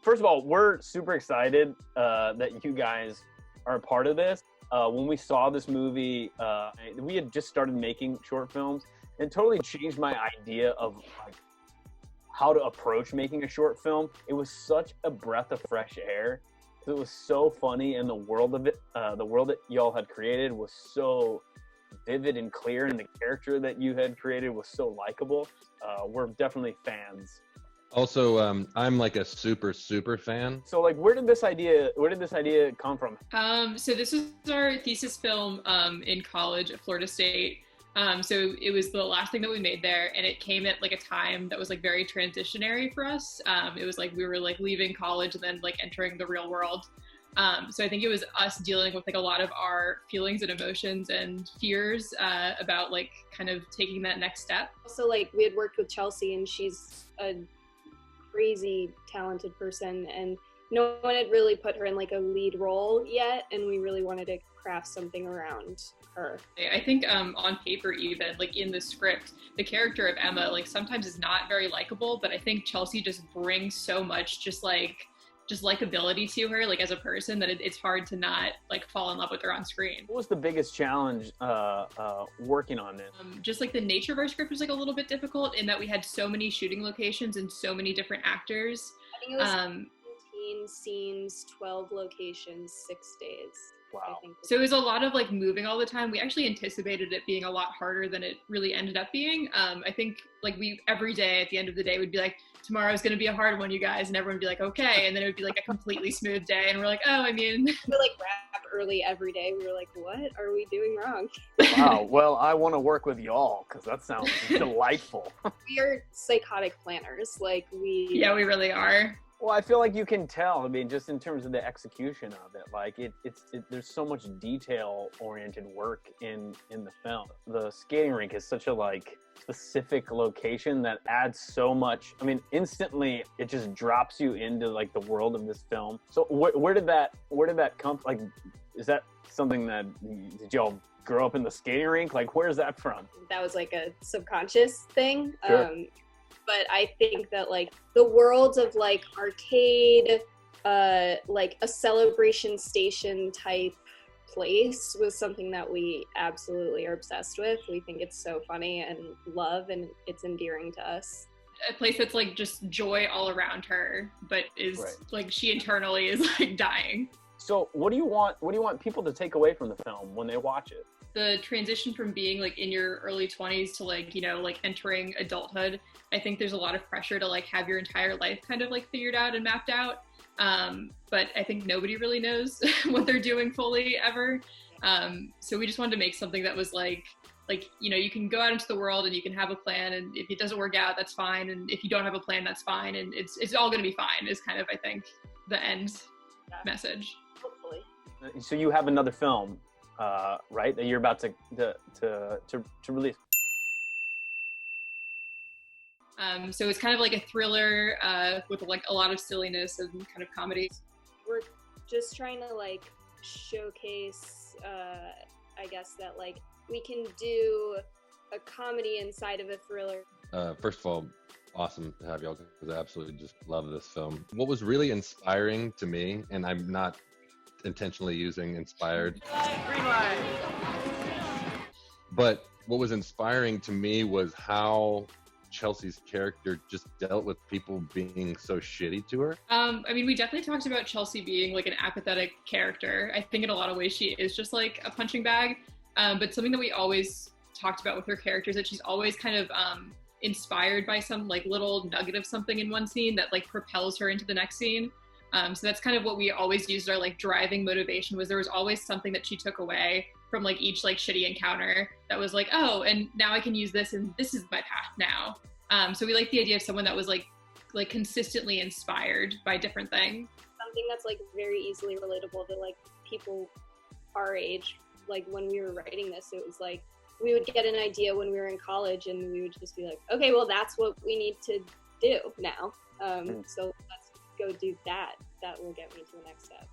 first of all, we're super excited that you guys are a part of this. When we saw this movie, we had just started making short films, and it totally changed my idea of like how to approach making a short film. It was such a breath of fresh air. It was so funny, and the world of it, the world that y'all had created was so vivid and clear, and the character that you had created was so likable. We're definitely fans. Also, I'm like a super fan. So like, where did this idea come from? So this was our thesis film in college at Florida State. So it was the last thing that we made there, and it came at like a time that was like very transitionary for us. It was like we were like leaving college and then like entering the real world. So I think it was us dealing with like a lot of our feelings and emotions and fears about like kind of taking that next step. Also, like, we had worked with Chelsea, and she's a crazy talented person, and no one had really put her in like a lead role yet, and we really wanted to craft something around her. I think on paper, even like in the script, the character of Emma like sometimes is not very likable, but I think Chelsea just brings so much just likability to her, like as a person, that it's hard to not like fall in love with her on screen. What was the biggest challenge working on this? Just like the nature of our script was like a little bit difficult in that we had so many shooting locations and so many different actors. I think it was 17 scenes, 12 locations, 6 days. Wow. So it was a lot of like moving all the time. We actually anticipated it being a lot harder than it really ended up being. I think like we every day at the end of the day would be like, tomorrow's going to be a hard one, you guys. And everyone would be like, okay. And then it would be like a completely smooth day. And we're like, oh, I mean. We like wrap early every day. We were like, what are we doing wrong? Wow. Well, I want to work with y'all because that sounds delightful. We are psychotic planners. Like Yeah, we really are. Well, I feel like you can tell. I mean, just in terms of the execution of it, like there's so much detail-oriented work in the film. The skating rink is such a like specific location that adds so much. I mean, instantly it just drops you into like the world of this film. So where did that come? Like, is that something that did y'all grow up in the skating rink? Like, where's that from? That was like a subconscious thing. Sure. But I think that like the world of like arcade, like a celebration station type place was something that we absolutely are obsessed with. We think it's so funny and love, and it's endearing to us. A place that's like just joy all around her, but is Right. like she internally is like dying. So what do you want people to take away from the film when they watch it? The transition from being like in your early 20s to like, you know, like entering adulthood, I think there's a lot of pressure to like have your entire life kind of like figured out and mapped out. But I think nobody really knows what they're doing fully ever. So we just wanted to make something that was like, you know, you can go out into the world and you can have a plan, and if it doesn't work out, that's fine. And if you don't have a plan, that's fine. And it's all going to be fine is kind of, I think, the end message. Hopefully. So you have another film, right, that you're about to release. So it's kind of like a thriller with like a lot of silliness and kind of comedy. We're just trying to like showcase, I guess, that like we can do a comedy inside of a thriller. First of all, awesome to have y'all, because I absolutely just love this film. What was really inspiring to me, and I'm not intentionally using inspired, Green light. but what was inspiring to me was how Chelsea's character just dealt with people being so shitty to her. I mean, we definitely talked about Chelsea being like an apathetic character. I think in a lot of ways she is just like a punching bag. But something that we always talked about with her character is that she's always kind of inspired by some like little nugget of something in one scene that like propels her into the next scene. So that's kind of what we always used our like driving motivation, was there was always something that she took away from like each like shitty encounter that was like, oh, and now I can use this, and this is my path now. So we like the idea of someone that was like consistently inspired by different things. Something that's like very easily relatable to like people our age. Like when we were writing this, it was like we would get an idea when we were in college, and we would just be like, okay, well, that's what we need to do now. So let's go do that. That will get me to the next step.